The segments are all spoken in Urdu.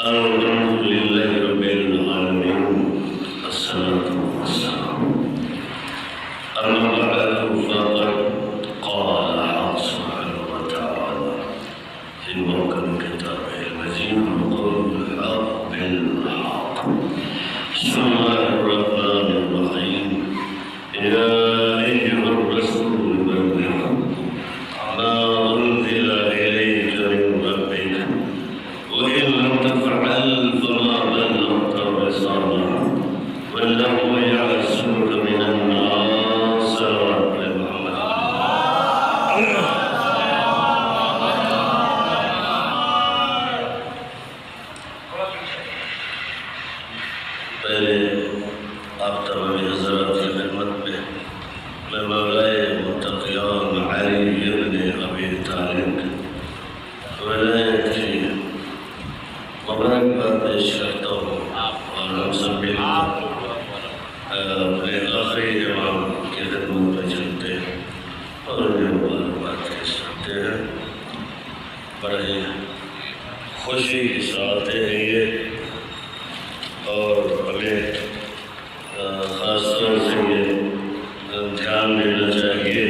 الحمد لله رب العالمين الصلاة والسلام أما بعد فقد قال الله سبحانه وتعالى في محكم كتابه المجيد وقول الحق بالحق بسم الله الرحمن الرحيم يا أيها الرسول بلغ ما أنزل إليك من ربك وإن لم تفعل فما بلغت رسالته والله يعصمك من الناس صلوات محمد. پہلے آپ تمام حضرات کی خدمت میں مولائے متقیان علی ابن ابی طالب ولایت کی مبارکباد پیش کرتا ہوں اور ہم سب مل کر اپنے آخری امام کی خدمت میں چلتے ہیں اور انہیں مبارکباد پیش کرتے ہیں. بڑے خوشی کے ساتھ ہیں یہ اور ہمیں خاص طور سے یہ دھیان دینا چاہیے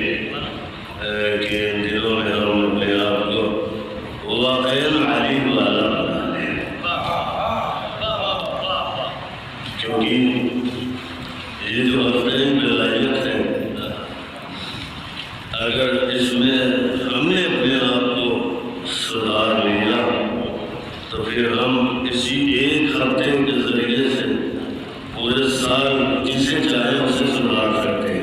کہ ان دلوں میں ہم اپنے آپ کو واقعاً علیم والا بنا لیں، کیونکہ یہ جو افرین ولایت ہے اگر اس میں ہم نے اپنے آپ کو سدھار لیا تو پھر ہم اسی ایک ہفتے کے ذریعے سے پورے سال جسے چاہے اسے سدھار سکتے ہیں.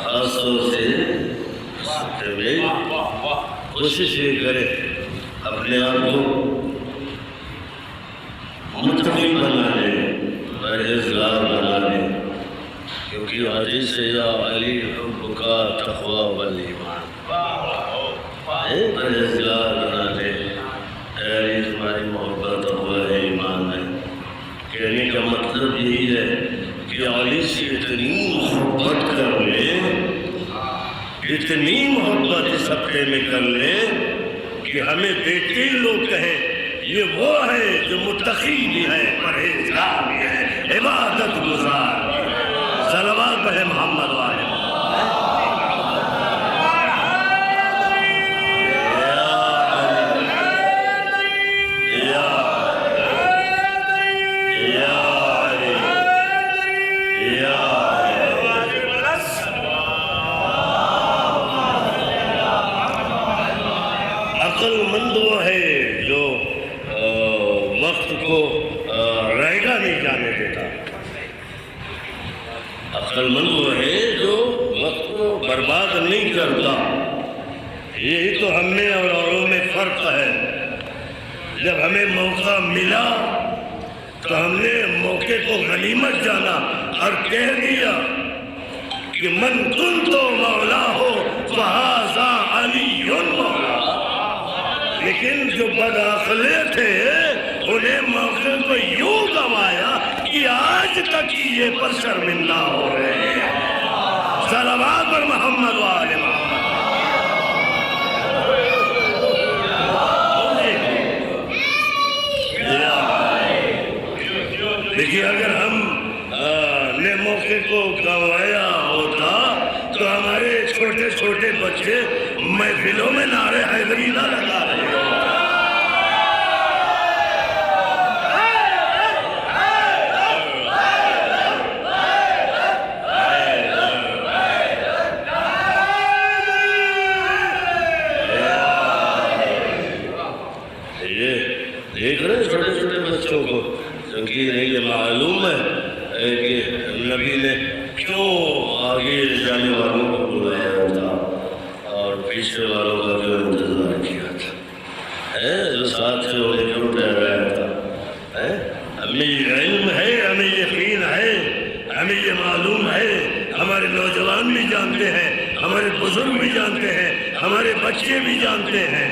خاص طور سے اس ہفتے میں کوشش یہ کرے اپنے آپ کو متقی بنا لے، پرہیزگار بنا لے، کیونکہ حدیث ہے یا علی حبک تقوی والایمان، پرہیزگار بنا لے، اے علی تمہاری محبت تقوی ہے، ایمان ہے. کہنے کا مطلب یہی ہے کہ علی سے اتنی محبت کر لے، اتنی محبت اس ہفتے میں کر لے کہ ہمیں دیکھتے لوگ کہیں یہ وہ ہے جو متقی بھی ہے، پرہیزگار بھی ہے، عبادت گزار بھی ہے. صلوات پڑھے محمد والے. عقل مند وہ ہے جو وقت کو رائگاں نہیں جانے دیتا. عقل مند وہ ہے جو وقت کو برباد نہیں کرتا. یہی تو ہم میں اور اوروں میں فرق ہے. جب ہمیں موقع ملا تو ہم نے موقع کو غنیمت جانا اور کہہ دیا کہ من کنتو مولا ہو فہذا علی مولا. لیکن جو بدعقلے تھے انہیں موقع کو یوں گوایا کہ آج تک یہ پر شرمندہ ہو رہے ہیں. صلوات پر محمد والے محمد. دیکھیے اگر ہم نے موقع کو گوایا ہوتا تو ہمارے چھوٹے چھوٹے بچے محفلوں میں نعرے حیدری نہ لگا رہے ہیں. دیکھ رہے ہیں چھوٹے چھوٹے بچوں کو، کیونکہ یہ معلوم ہے کہ نبی نے کیوں آگے جانے والوں کو بلایا تھا اور پیچھے والوں کا کیوں انتظار کیا تھا، جو ساتھ سے انہیں کیوں ٹھہرایا تھا. ہمیں یہ علم ہے، ہمیں یقین ہے، ہمیں یہ معلوم ہے. ہمارے نوجوان بھی جانتے ہیں، ہمارے بزرگ بھی جانتے ہیں، ہمارے بچے بھی جانتے ہیں،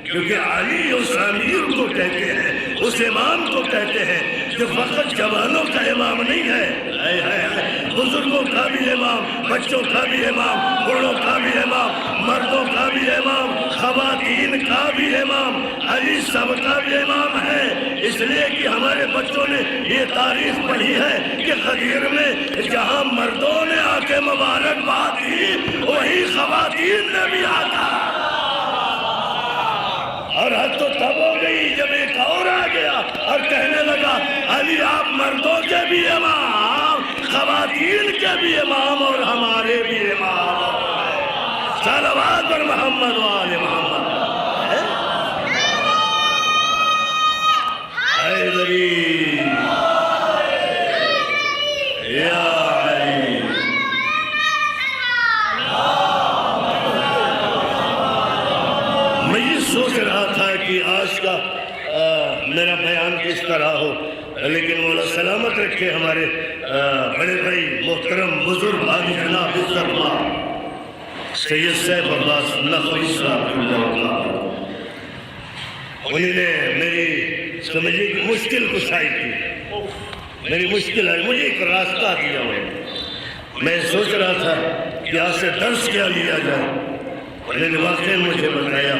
کیونکہ علی اس امیر کو کہتے ہیں، اس امام کو کہتے ہیں جو فقط جوانوں کا امام نہیں ہے، بزرگوں کا بھی امام، بچوں کا بھی امام، بوڑھوں کا بھی امام، مردوں کا بھی امام، خواتین کا بھی امام، علی سب کا بھی امام ہے، اس لیے کہ ہمارے بچوں نے یہ تاریخ پڑھی ہے کہ غدیر میں جہاں مردوں نے آ کے مبارکباد دی وہی خواتین نے بھی آتا، اور حد تو تب ہو گئی جب ایک اور آ گیا اور کہنے لگا علی آپ مردوں کے بھی امام، خواتین کے بھی امام اور ہمارے بھی امام، صلوات پر محمد و آل محمد۔ حیدری یا علی، میں یہ سوچ رہا تھا کہ آج کا میرا بیان کس طرح ہو، لیکن مولا سلامت رکھے ہمارے بڑے بھائی محترم بزرگ حاجی جناب عزت ماں سید سیف عباس نقوی صاحب اللہ، انہوں نے میری سمجھے کہ مشکل کشائی کی، میری مشکل ہے، مجھے ایک راستہ دیا ہوئے، میں سوچ رہا تھا کہ آج سے درس کیا لیا جائے، انہوں نے واقعی مجھے بتایا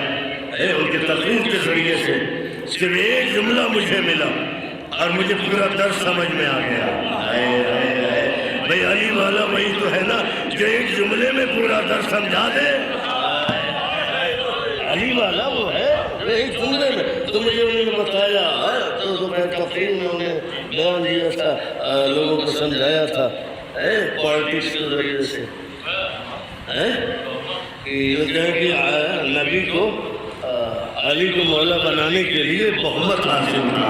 ان کے تقریر کے ذریعے سے صرف ایک جملہ مجھے ملا اور مجھے پورا درس سمجھ میں آ گیا۔ بھئی علی والا وہی تو ہے نا جو ایک جملے میں پورا درس سمجھا دے، علی والا وہ ہے ایک جملے میں، تو مجھے انہوں نے بتایا تو میں تقریر میں انہیں بیان دیا تھا، لوگوں کو سمجھایا تھا پالیٹکس کے ذریعے سے کہ یہ کہیں کہ نبی کو علی کو مولا بنانے کے لیے بہمت حاصل تھا،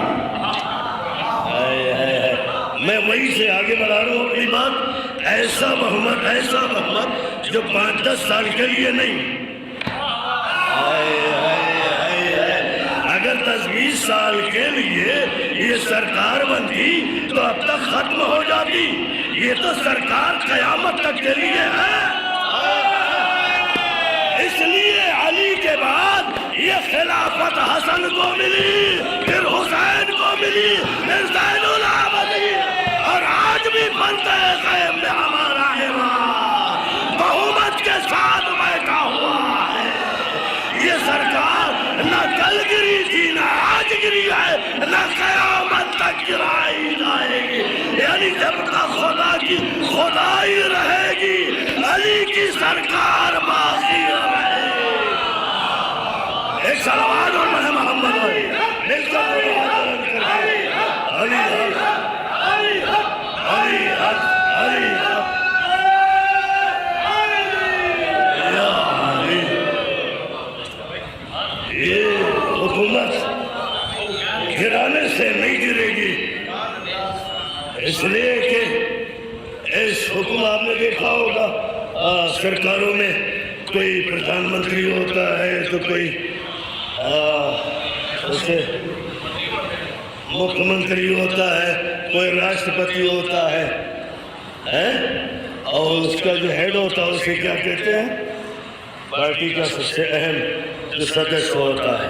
میں وہی سے آگے بڑھا رہا ہوں اپنی بات، ایسا بہمت جو 5-10 سال کے لیے نہیں، اگر 10-20 سال کے لیے یہ سرکار بنتی تو اب تک ختم ہو جاتی، یہ تو سرکار قیامت تک کے لیے ہے، اس لیے علی کے بعد یہ خلافت حسن کو ملی، پھر حسین کو ملی، پھر زین العابدین، اور آج بھی بنتے قائم میں ہمارا امام بہمت کے ساتھ بیٹھا ہوا ہے، یہ سرکار نہ کل گری تھی نہ آج گری ہے نہ قیامت تک گرائی جائے گی، یعنی جب تک خدا کی خدائی رہے گی علی کی سرکار باقی رہے گی۔ ایک صلوات اور محمد علی مل کر علی علی علی علی یا علی، یہ حکومت گرانے سے نہیں گرے گی، اس لیے کہ اس حکومت آپ نے دیکھا ہوگا سرکاروں میں کوئی پردھان منتری ہوتا ہے تو کوئی اسے مکھ منتری ہوتا ہے، کوئی راشٹرپتی ہوتا ہے، اور اس کا جو ہیڈ ہوتا ہے اسے کیا کہتے ہیں، پارٹی کا سب سے اہم جو سدسیہ ہوتا ہے،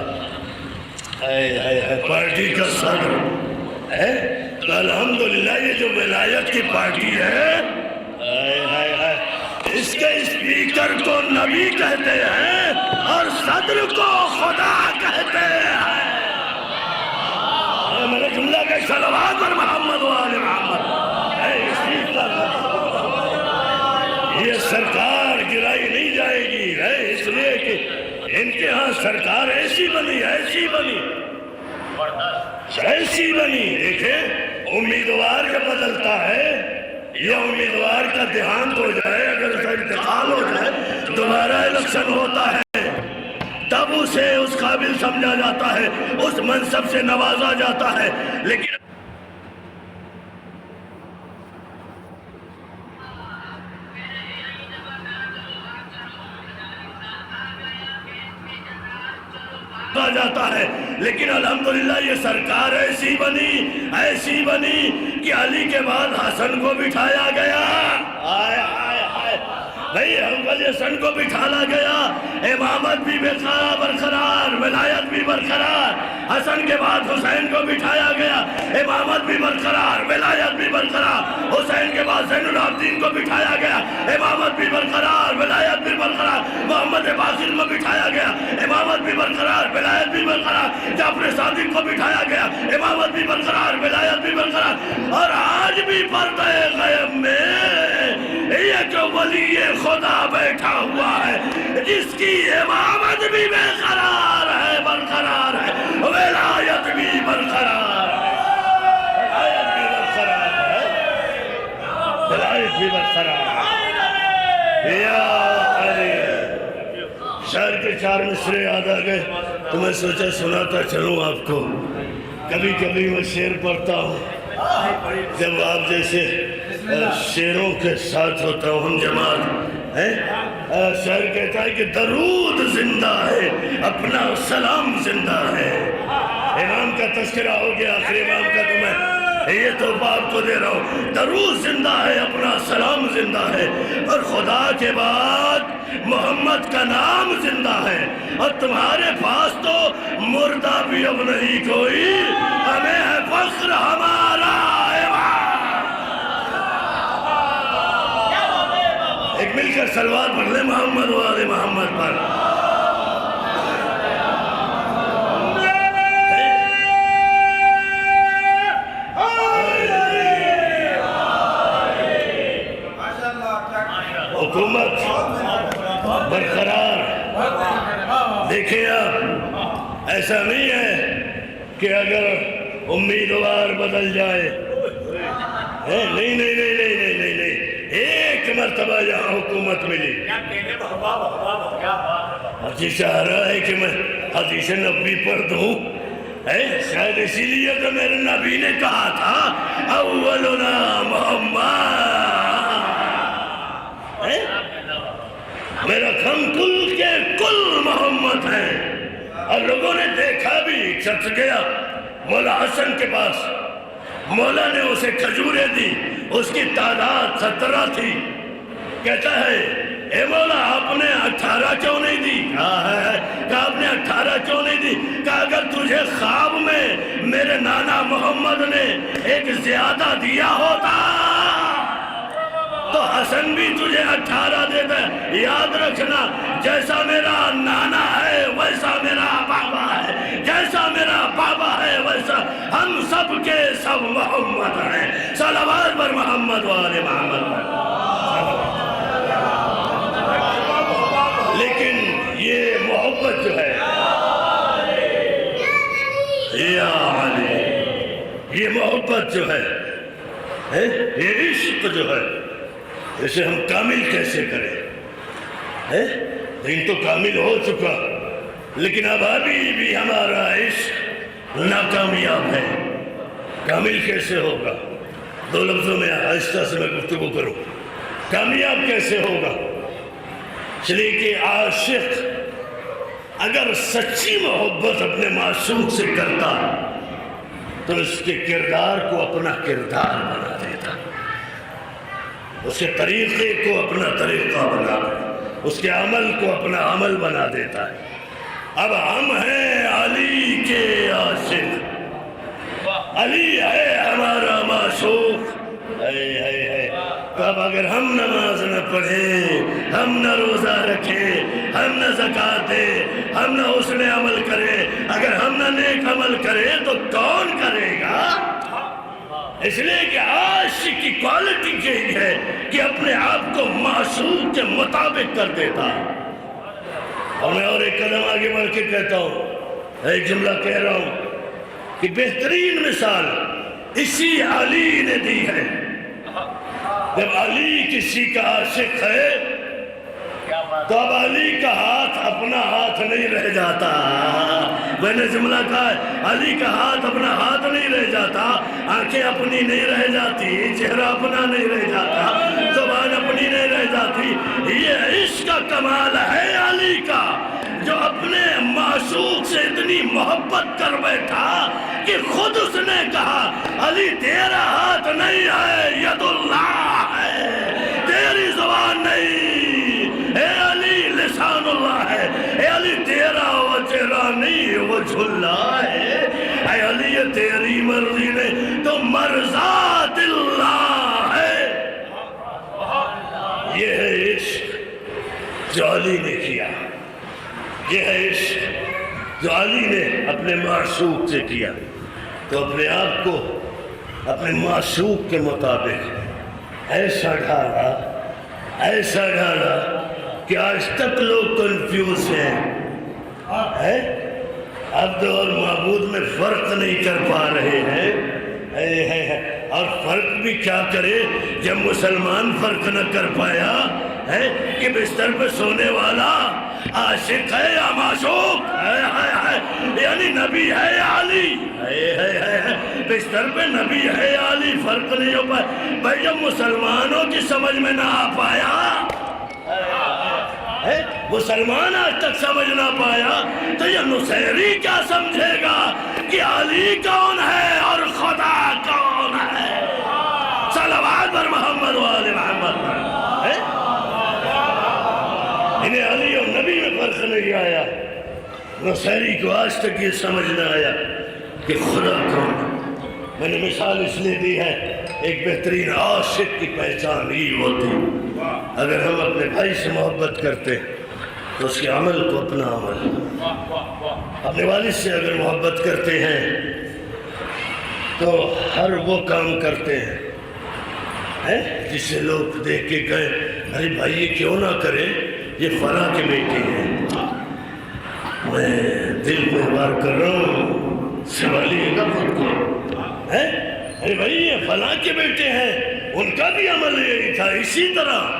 پارٹی کا صدر ہے، تو الحمدللہ یہ جو ولایت کی پارٹی ہے اس کے اسپیکر کو نبی کہتے ہیں اور صدر کو خدا کہتے ہیں، میں نے جملہ کہ صلوات پر محمد و آل محمد، یہ سرکار گرائی نہیں جائے گی، اس لیے کہ ان کے ہاں سرکار ایسی بنی، دیکھیں امیدوار جب بدلتا ہے یا امیدوار کا دیہانت ہو جائے، اگر اس کا انتقال ہو جائے دوبارہ الیکشن ہوتا ہے، تب اسے اس قابل سمجھا جاتا ہے، اس منصب سے نوازا جاتا ہے، لیکن جاتا ہے، لیکن الحمدللہ یہ سرکار ایسی بنی کہ علی کے بعد حسن کو بٹھایا گیا، بھئی حسن کو بٹھانا گیا، امامت بھی برقرار، ولایت بھی برقرار، حسن کے بعد حسین کو بٹھایا گیا، امامت بھی برقرار، ولایت بھی برقرار، حسین کے بعد زین العابدین کو بٹھایا گیا، امامت بھی برقرار، ولایت بھی برقرار، محمد باقر کو بٹھایا گیا، امامت امامت بھی برقرار، ولایت بھی برقرار، جعفر صادق کو بٹھایا گیا، امامت بھی برقرار، ولایت بھی برقرار، اور آج بھی پردہ غیب میں یہ جو ولی خدا بیٹھا ہوا ہے جس کی امامت بھی برقرار ہے، برقرار ہے، ولایت بھی برقرار ہے، ولایت بھی برقرار ہے، ولایت بھی برقرار ہے۔ یا علی، شاعر کے 4 مصرے یاد آ گئے تو میں سوچا سناتا چلوں آپ کو۔ کبھی کبھی میں شعر پڑھتا ہوں جب آپ جیسے شعروں کے ساتھ ہوتا ہوں ہم جماعت ہے، شاعر کہتا ہے کہ درود زندہ ہے، اپنا سلام زندہ ہے۔ امام کا تذکرہ ہو گیا، آخری امام کا تو میں یہ تو آپ کو دے رہا ہوں، درود زندہ ہے، اپنا سلام زندہ ہے، اور خدا کے بعد محمد کا نام زندہ ہے، اور تمہارے پاس تو مردہ بھی اب نہیں کوئی، ہمیں ہے فخر ہمارا امام۔ ایک مل کر صلوات پڑھ لیں محمد و آل محمد پر۔ حکومت برقرار۔ دیکھیں آپ، ایسا نہیں ہے کہ اگر امیدوار بدل جائے، نہیں نہیں نہیں نہیں نہیں نہیں نہیں، ایک مرتبہ یہاں حکومت ملی۔ حدیث آ رہا ہے کہ میں حدیث نبی پڑھ دوں، شاید اسی لیے تو میرے نبی نے کہا تھا اولنا محمد، میرا کھم کل کے کل محمد ہے۔ اور لوگوں نے دیکھا بھی، چچ گیا مولا حسن کے پاس، مولا نے اسے کھجوریں دی، اس کی تعداد 17 تھی۔ کہتا ہے اے مولا آپ نے 18 کیوں نہیں دی؟ کہا آپ نے 18 کیوں نہیں دی؟ کہا اگر تجھے خواب میں میرے نانا محمد نے ایک زیادہ دیا ہوتا تو حسن بھی تجھے 18 دیتا ہے۔ یاد رکھنا، جیسا میرا نانا ہے ویسا میرا بابا ہے، جیسا میرا بابا ہے ویسا ہم سب کے سب محمد ہیں۔ صلوات پر محمد و آل محمد پر۔ لیکن یہ محبت جو ہے، یا علی، یہ محبت جو ہے، یہ عشق جو ہے، اسے ہم کامل کیسے کریں؟ دین تو کامل ہو چکا، لیکن اب ابھی بھی ہمارا عشق ناکامیاب ہے۔ کامل کیسے ہوگا؟ 2 لفظوں میں آہستہ سے میں گفتگو کروں، کامیاب کیسے ہوگا؟ اس لیے کہ عاشق اگر سچی محبت اپنے معشوق سے کرتا تو اس کے کردار کو اپنا کردار بنا دیتا، اس کے طریقے کو اپنا طریقہ بنا دیتا، اس کے عمل کو اپنا عمل بنا دیتا ہے۔ اب ہم ہیں علی کے عاشق، علی ہے ہمارا معشوق۔ اب اگر ہم نماز نہ پڑھیں، ہم نہ روزہ رکھیں، ہم نہ زکوٰۃ دیں، ہم نہ حسن عمل کریں، اگر ہم نہ نیک عمل کریں تو کون کرے گا؟ اس لیے کہ عاشق کی کوالٹی یہی ہے کہ اپنے آپ کو معشوق کے مطابق کر دیتا۔ اور میں اور ایک قدم آگے بڑھ کے کہتا ہوں، ایک جملہ کہہ رہا ہوں کہ بہترین مثال اسی علی نے دی ہے۔ جب علی کسی کا عاشق ہے تو اب علی کا ہاتھ اپنا ہاتھ نہیں رہ جاتا۔ میں نے جملہ کہا ہے، علی کا ہاتھ اپنا ہاتھ نہیں رہ جاتا، آنکھیں اپنی نہیں رہ جاتی، چہرہ اپنا نہیں رہ جاتا، زبان اپنی نہیں رہ جاتی۔ یہ عشق کا کمال ہے علی کا، جو اپنے معشوق سے اتنی محبت کر بیٹھا کہ خود اس نے کہا علی تیرا ہاتھ نہیں ہے، ید اللہ ہے، تیری زبان نہیں، اے علی لسان اللہ ہے، اے علی تیرا وہ چہرہ نہیں، وہ جھلا ہے، اے علی یہ تیری مرضی نہیں تو مرضات اللہ ہے۔ یہ ہے عشق جو علی نے کیا، یہ ہے عشق جو علی نے اپنے معشوق سے کیا، تو اپنے آپ کو اپنے معشوق کے مطابق ایسا ڈھالا کہ آج تک لوگ کنفیوز ہیں، عبد اور معبود میں فرق نہیں کر پا رہے ہیں، اور فرق بھی کیا کرے جب مسلمان فرق نہ کر پایا ہے کہ بستر پہ سونے والا عاشق ہے یا معشوق ہے، یعنی نبی ہے یا علی، بستر پہ نبی ہے یا علی، فرق نہیں ہو پایا۔ بھائی جب مسلمانوں کی سمجھ میں نہ آ پایا، مسلمان آج تک سمجھ نہ پایا، تو یہ نصیری کیا سمجھے گا کہ علی کون ہے اور خدا کون ہے؟ صلوات بر محمد و آل محمد۔ انہیں علی اور نبی میں فرق نہیں آیا، نصیری کو آج تک یہ سمجھ نہ آیا کہ خدا کون ہے۔ میں نے مثال اس لیے دی ہے، ایک بہترین عاشق کی پہچان ہی ہوتی، اگر ہم اپنے بھائی سے محبت کرتے تو اس کے عمل کو اپنا عمل، اپنے والد سے اگر محبت کرتے ہیں تو ہر وہ کام کرتے ہیں جسے لوگ دیکھ کے کہیں ارے بھائی یہ کیوں نہ کرے، یہ فلاں کے بیٹے ہیں، میں دل میں وار کر رہا ہوں سوالیے گا خود کو، ارے بھائی یہ فلاں کے بیٹے ہیں، ان کا بھی عمل یہی تھا۔ اسی طرح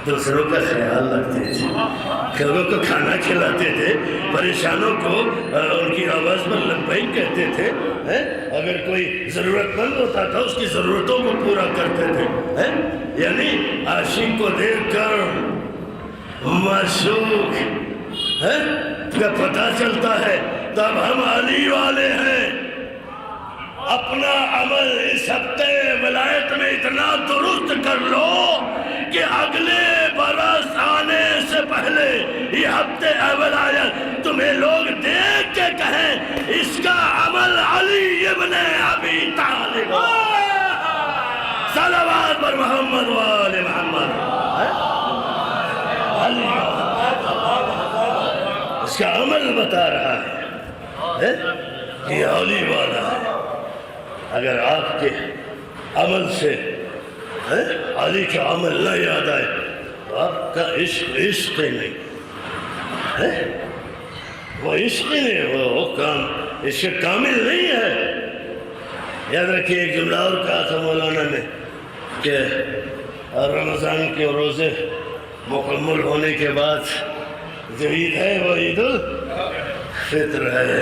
دوسروں کا خیال رکھتے تھے، لوگوں کو کھانا کھلاتے تھے، پریشانوں کو ان کی آواز پر لبیک کہتے تھے، اگر کوئی ضرورت مند ہوتا تھا اس کی ضرورتوں کو پورا کرتے تھے، یعنی عاشق کو دیکھ کر معشوق کا پتہ چلتا ہے تب ہم علی والے ہیں۔ اپنا عمل اس ہفتے ولایت میں اتنا درست کر لو کہ اگلے برس آنے سے پہلے یہ ہفتے ولایت تمہیں لوگ دیکھ کے کہیں اس کا عمل علی ابن ابی طالب، صلوات بر محمد و آل محمد۔ اس کا عمل بتا رہا ہے کہ علی والا ہے۔ اگر آپ کے عمل سے علی کا عمل نہ یاد آئے تو آپ کا عشق ہی نہیں، وہ عشق ہی نہیں، وہ کام عشق کامل نہیں ہے۔ یاد رکھیے ایک جملہ اور کہا تھا مولانا نے کہ رمضان کے روزے مکمل ہونے کے بعد جو عید ہے وہ عید الفطر ہے،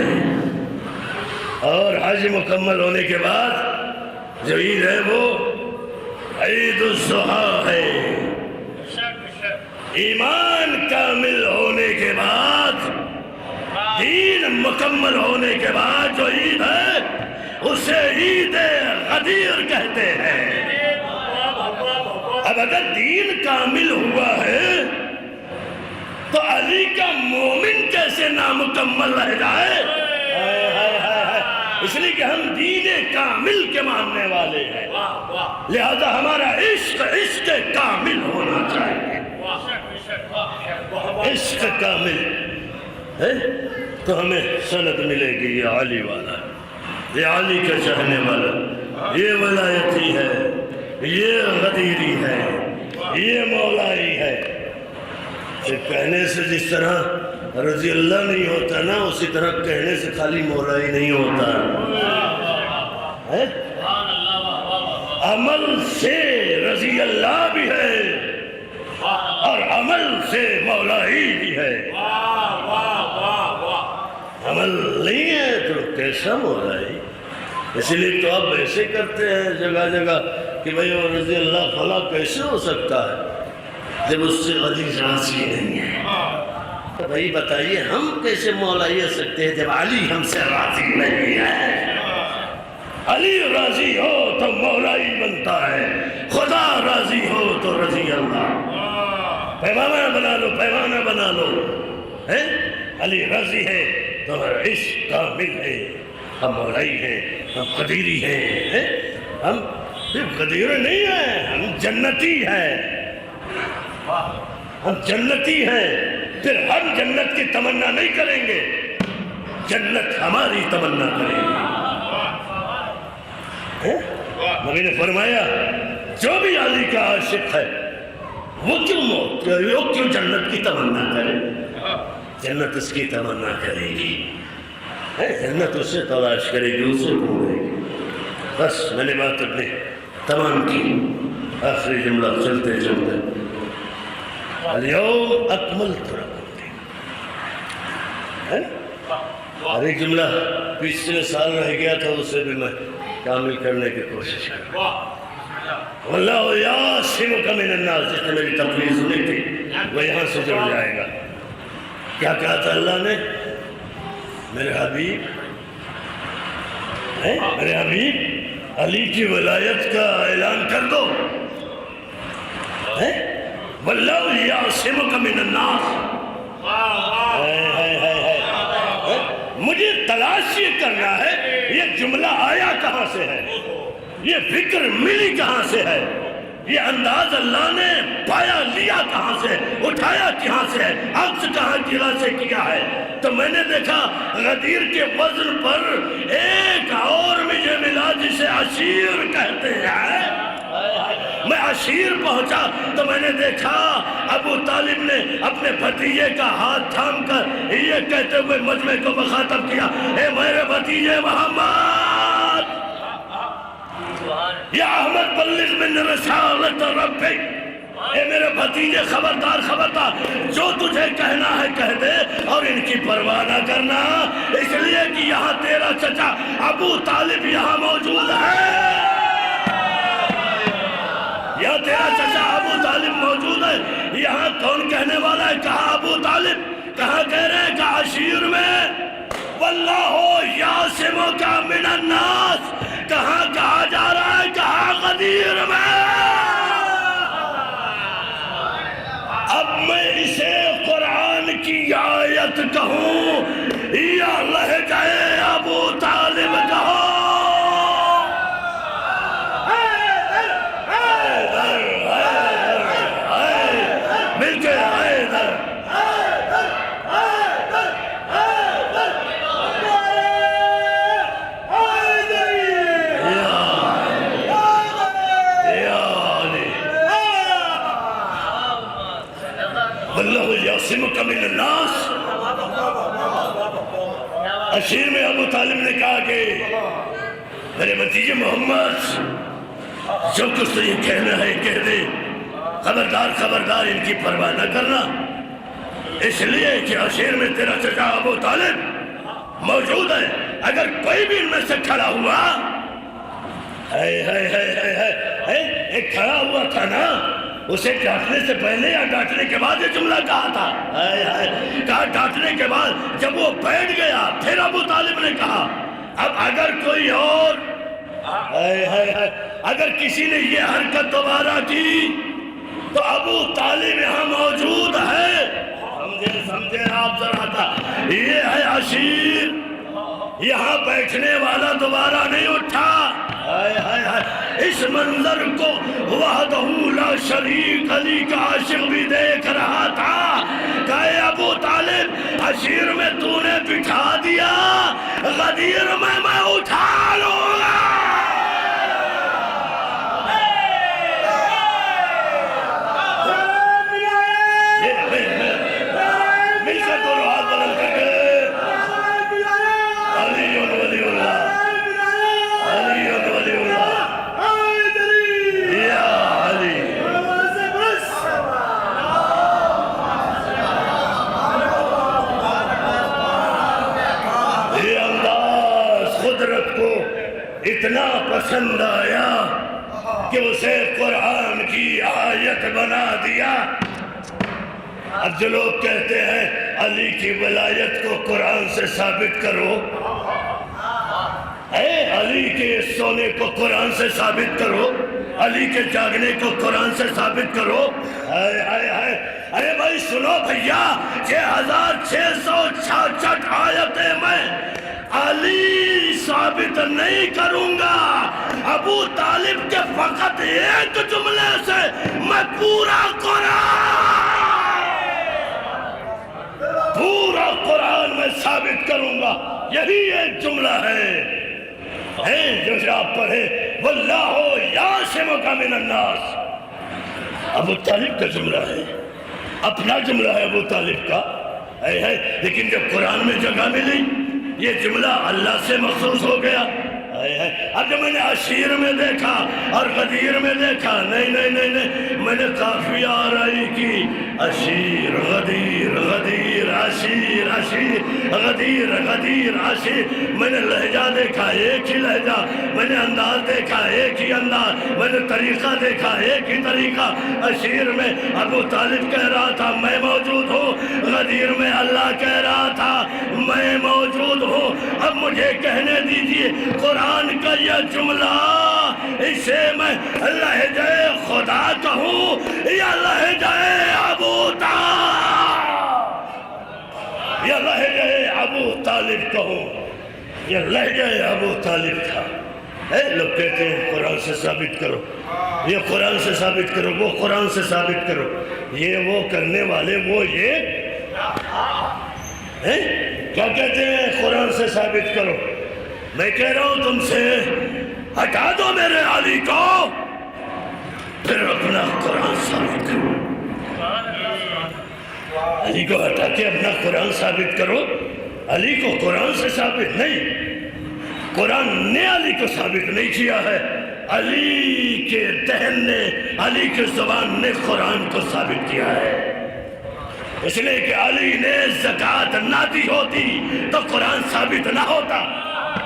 اور حج مکمل ہونے کے بعد جو عید ہے وہ عید الاضحیٰ ہے۔ ایمان کامل ہونے کے بعد، دین مکمل ہونے کے بعد جو عید ہے اسے عید غدیر کہتے ہیں۔ اب اگر دین کامل ہوا ہے تو علی کا مومن کیسے نامکمل رہ جائے؟ اس لیے کہ ہم دین کامل کے ماننے والے ہیں، لہذا ہمارا عشق عشق کامل ہونا چاہیے۔ عشق کامل ہے تو ہمیں سند ملے گی یہ علی والا، یہ علی کا چاہنے والا، یہ ولایتی ہے، یہ غدیری ہے، یہ مولائی ہے۔ کہنے سے جس طرح رضی اللہ نہیں ہوتا نا، اسی طرح کہنے سے خالی مولائی نہیں ہوتا، عمل سے رضی اللہ بھی ہے اور عمل سے مولائی بھی ہے۔ عمل نہیں ہے تو کیسا مولائی؟ اس لیے تو آپ ایسے کرتے ہیں جگہ جگہ کہ بھئی وہ رضی اللہ فلاں کیسے ہو سکتا ہے جب اس سے علی راضی نہیں ہے؟ تو بھائی بتائیے ہم کیسے مولائی ہو سکتے ہیں جب علی ہم سے راضی نہیں ہے؟ علی راضی ہو تو مولائی بنتا ہے، خدا راضی ہو تو رضی اللہ۔ پیمانہ بنا لو، پیمانہ بنا لو، علی راضی ہے تو ہمارا عشق کامل ہے، ہم مولائی ہیں، ہم قدیری ہیں، ہم صرف قدیر نہیں ہیں، ہم جنتی ہیں، ہم جنتی ہیں۔ پھر ہم جنت کی تمنا نہیں کریں گے جنت ہماری تمنا کرے گی۔ نبی نے فرمایا جو بھی علی کا عاشق ہے وہ کیوں جنت کی تمنا کرے؟ جنت اس کی تمنا کرے گی، جنت اسے تلاش کرے گی، اسے ڈھونڈے گی۔ بس میں نے بات اپنی تمام کی۔ آخری جملہ چلتے چلتے، اليوم اکملت لکم دینکم۔ اور ایک جملہ پچھلے سال رہ گیا تھا، اسے بھی میں کامل کرنے کی کوشش کروں۔ واللہ یعصمک من الناس، جس نے میری تقریر سنی تھی وہ یہاں سے جڑ جائے گا۔ کیا کہا تھا اللہ نے؟ میرے حبیب علی کی ولایت کا اعلان کر دو۔ واللہ یعصمک من الناس۔ مجھے تلاش یہ کرنا ہے یہ جملہ آیا کہاں سے ہے، یہ فکر ملی کہاں سے ہے، یہ انداز اللہ نے پایا لیا کہاں سے، اٹھایا کہاں سے ہے، عکس کہاں گرا سے کیا ہے۔ تو میں نے دیکھا غدیر کے وزن پر ایک اور مجھے ملا جسے عشیر کہتے ہیں۔ میں عشیر پہنچا تو میں نے دیکھا ابو طالب نے اپنے بھتیجے کا ہاتھ تھام کر یہ کہتے ہوئے مجمع کو مخاطب کیا، اے میرے بھتیجے محمد، یا احمد بلغ من رسالت ربک، اے میرے بھتیجے خبردار خبردار، جو تجھے کہنا ہے کہہ دے اور ان کی پرواہ نہ کرنا، اس لیے کہ یہاں تیرا چچا ابو طالب یہاں موجود ہے، یہاں تیرا چچا ابو طالب موجود ہے۔ یہاں کون کہنے والا ہے؟ کہا ابو طالب۔ کہاں کہہ رہے ہیں؟ کہا عشیر میں۔ واللہ یعصمک من الناس، کہاں کہا جا رہا ہے؟ کہا غدیر میں۔ اب میں اسے قرآن کی آیت کہوں یا لہجہ ابو طالب کہوں؟ واللہ یعصمک من الناس۔ عشیر میں ابو طالب نے کہا کہ میرے بھتیجے محمد، جو کچھ تو یہ کہنا ہے کہہ دے، خبردار خبردار ان کی پرواہ نہ کرنا، اس لیے کہ عشیر میں تیرا چچا ابو طالب موجود ہے۔ اگر کوئی بھی ان میں سے کھڑا ہوا، ایک کھڑا ہوا تھا نا، اسے ڈانٹنے سے پہلے یا ڈانٹنے کے بعد یہ جملہ کہا تھا؟ کہا ڈانٹنے کے بعد جب وہ بیٹھ گیا پھر ابو طالب نے کہا۔ اب اگر کوئی اور اگر کسی نے یہ حرکت دوبارہ کی تو ابو طالب یہاں موجود ہے۔ سمجھے آپ ذرا تھا، یہ ہے عشیر، یہاں بیٹھنے والا دوبارہ نہیں اٹھا۔ اس منظر کو وحدہ لا شریک علی کا عاشق بھی دیکھ رہا تھا۔ کہے ابو طالب، عشیر میں تو نے بٹھا دیا، غدیر میں اٹھا لوں گا۔ مل کر دونوں ہاتھ بلند کر کے علی ولی اللہ، علی ولی اللہ، یا علی۔ یہ انداز قدرت کو اتنا پسند آیا کہ اسے قرآن کی آیت بنا دیا۔ اب جو لوگ کہتے ہیں علی کی ولایت کو قرآن سے ثابت کرو، علی کے سونے کو قرآن سے ثابت کرو، علی کے جاگنے کو قرآن سے ثابت کرو۔ ارے بھائی سنو بھیا، 6666 آیتیں میں علی ثابت نہیں کروں گا، ابو طالب کے فقط ایک جملے سے میں پورا قرآن میں ثابت کروں گا۔ یہی ایک جملہ ہے جو آپ پڑھے واللہ یعصمک من الناس. ابو طالب کا جملہ ہے، اپنا جملہ ہے ابو طالب کا ہے، لیکن جب قرآن میں جگہ ملی یہ جملہ اللہ سے مخصوص ہو گیا. اب جب میں نے عشیر میں دیکھا اور غدیر میں دیکھا، نہیں میں نے قافیہ آرائی کی، عشیر غدیر غدیر عشیر عشیر غدیر غدیر عشیر. میں نے لہجہ دیکھا ایک ہی لہجہ، میں نے انداز دیکھا ایک ہی انداز، میں نے طریقہ دیکھا ایک ہی طریقہ. عشیر میں ابو طالب کہہ رہا تھا میں موجود ہوں، غدیر میں اللہ کہہ رہا تھا میں موجود ہوں. اب مجھے کہنے دیجئے قرآن کا یہ جملہ اسے میں لہجہ خدا کہوں یا لہجہ ابو طالب، یا لہجہ ابو طالب کہوں؟ یہ لہجہ ابو طالب تھا. لوگ کہتے ہیں قرآن سے ثابت کرو، یہ قرآن سے ثابت کرو، وہ قرآن سے ثابت کرو. یہ وہ کرنے والے وہ یہ کیا کہتے ہیں قرآن سے ثابت کرو. میں کہہ رہا ہوں تم سے ہٹا دو میرے علی کو، پھر اپنا قرآن ثابت کرو. علی کو ہٹا کے اپنا قرآن ثابت کرو. علی کو قرآن سے ثابت نہیں، قرآن نے علی کو ثابت نہیں کیا ہے، علی کے ذہن نے، علی کے زبان نے قرآن کو ثابت کیا ہے. اس لیے کہ علی نے زکوٰۃ نہ دی ہوتی تو قرآن ثابت نہ ہوتا،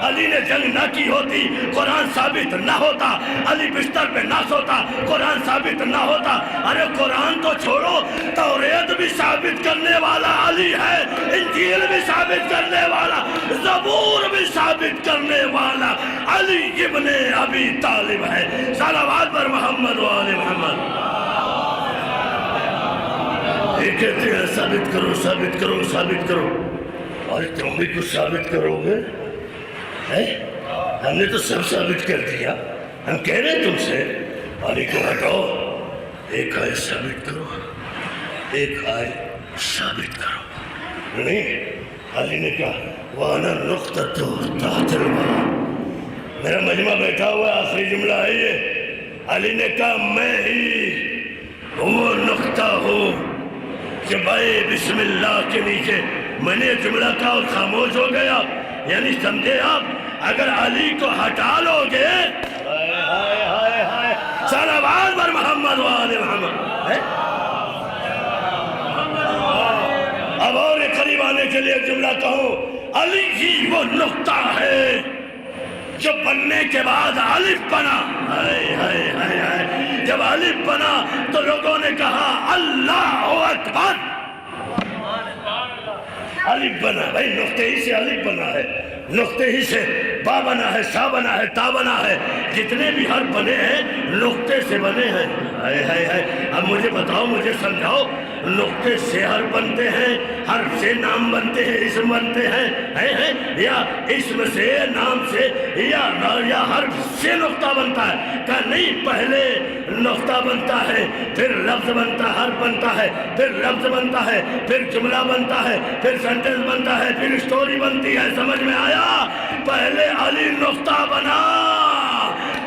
علی نے جنگ نہ کی ہوتی قرآن ثابت نہ ہوتا، علی بستر پہ نہ سوتا قرآن ثابت نہ ہوتا. ارے قرآن تو چھوڑو، توریت بھی ثابت کرنے والا علی ہے، انجیل بھی ثابت کرنے والا، زبور بھی ثابت کرنے والا علی ابن ابی طالب ہے. صلوات پر محمد و آل محمد. یہ کہتے ہیں ثابت کرو ثابت کرو ثابت کرو، اور تم بھی کچھ ثابت کرو گے؟ ہم نے تو سب ثابت کر دیا. ہم کہہ رہے ہیں تم سے علی کو ہٹاؤ، ایک آیت ثابت کرو، ایک آیت ثابت کرو. نہیں، علی نے کہا وَأَنَا النُّقْطَةُ تَحْتَ الْمَاءِ. میرا مجمع بیٹھا ہوا آخری جملہ ہے یہ. علی نے کہا میں ہی وہ نقطہ ہوں کہ بھائی بسم اللہ کے نیچے. میں نے جملہ کہا اور خاموش ہو گیا. یعنی سمجھے آپ اگر علی کو ہٹا لو گے، صلوات بر محمد و آل محمد. اب اور قریب آنے کے لیے جملہ کہوں، علی ہی وہ نقطہ ہے جو بننے کے بعد الف بنا. جب الف بنا تو لوگوں نے کہا اللہ اکبر. الف بنا، بھائی نقطے ہی سے الف بنا ہے، نقطے ہی سے با بنا ہے، سا بنا ہے، تا بنا ہے. جتنے بھی حرف بنے ہیں نقطے سے بنے ہیں. اب مجھے بتاؤ، مجھے سمجھاؤ، نقطے سے حرف بنتے ہیں، حرف سے نام بنتے ہیں، اسم بنتے ہیں، یا اسم سے نام سے یا حرف سے نقطہ بنتا ہے؟ کہ نہیں، پہلے نقطہ بنتا ہے، پھر لفظ بنتا ہے، حرف بنتا ہے، پھر لفظ بنتا ہے، پھر جملہ بنتا ہے، پھر سینٹنس بنتا ہے، پھر اسٹوری بنتی ہے. سمجھ میں آیا؟ پہلے علی نقطہ بنا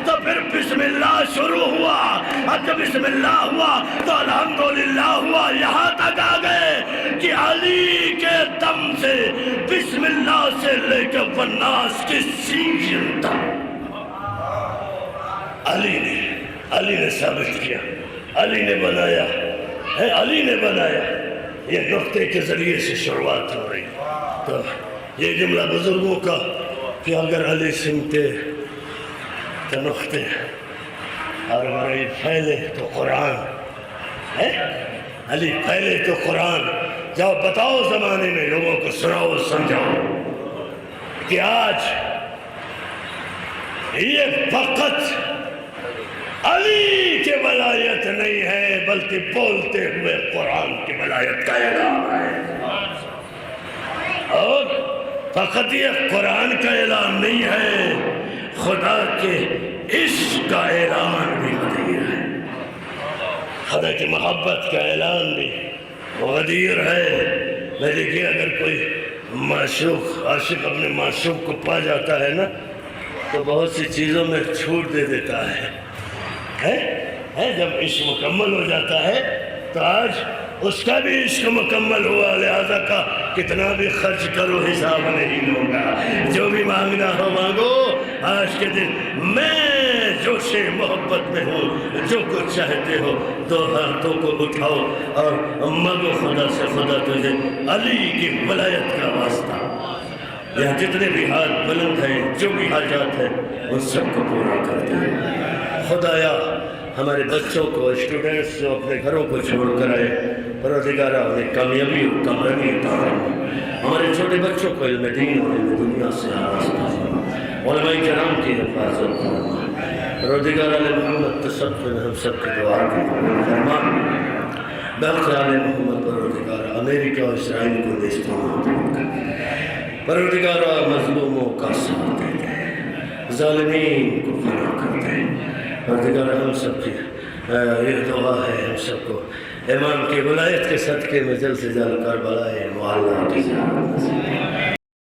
تو پھر بسم اللہ شروع ہوا، اور جب بسم اللہ ہوا تو الحمدللہ ہوا. یہاں تک آ گئے کہ علی کے دم سے بسم اللہ سے لے کے والناس کی سین تک علی نے ثابت کیا، علی نے بنایا ہے، علی نے بنایا. یہ نقطے کے ذریعے سے شروعات ہو رہی. تو یہ جملہ بزرگوں کا کہ اگر علی سمتے تو نقطے، اور علی پھیلے تو قرآن ہے. علی پھیلے تو قرآن. جاؤ بتاؤ زمانے میں لوگوں کو سناؤ سمجھاؤ کہ آج یہ فقط علی کی ولایت نہیں ہے بلکہ بولتے ہوئے قرآن کی ولایت کا اعلان ہے. اور فقط یہ قرآن کا اعلان نہیں ہے، خدا کے عشق کا اعلان بھی غدیر ہے، خدا کی محبت کا اعلان بھی غدیر ہے. میں دیکھیے اگر کوئی معشوق عاشق اپنے معشوق کو پا جاتا ہے نا تو بہت سی چیزوں میں چھوٹ دے دیتا ہے جب عشق مکمل ہو جاتا ہے تو آج اس کا بھی عشق مکمل ہوا، لہذا کا کتنا بھی خرچ کرو حساب نہیں ہوگا، جو بھی مانگنا ہو مانگو۔ آج کے دن میں جوش محبت میں ہوں، جو کچھ چاہتے ہو دو ہاتھوں کو اٹھاؤ اور مانگو خدا سے، خدا تجھے علی کی ولایت کا واسطہ، یہاں جتنے بھی ہاتھ بلند ہیں، جو بھی حاجات ہیں ان سب کو پورا کر دے۔ خدایا ہمارے بچوں کو، اسٹوڈنٹس جو اپنے گھروں کو چھوڑ کر آئے، پروردگارہ انہیں کامیابی و کامرانی عطا فرما۔ ہمارے چھوٹے بچوں کو علم دین اور علم دنیا سے آغاز فرما، علماء کرام کی حفاظت فرما۔ پروردگارہ علی محمد تصدق میں ہم سب کی دعا کی فرما۔ بحق علی محمد پروردگارہ امریکہ اور اسرائیل کو نیستان کر، پروردگارہ مظلوموں کا ساتھ دے دے، ظالمین کو فنا کر دے۔ پروردگارہ ہم سب کی یہ دعا ہے، ہم سب کو امام کی ولایت کے صدقے میں جلد سے جلد کربلا معلیٰ کی زیارت نصیب۔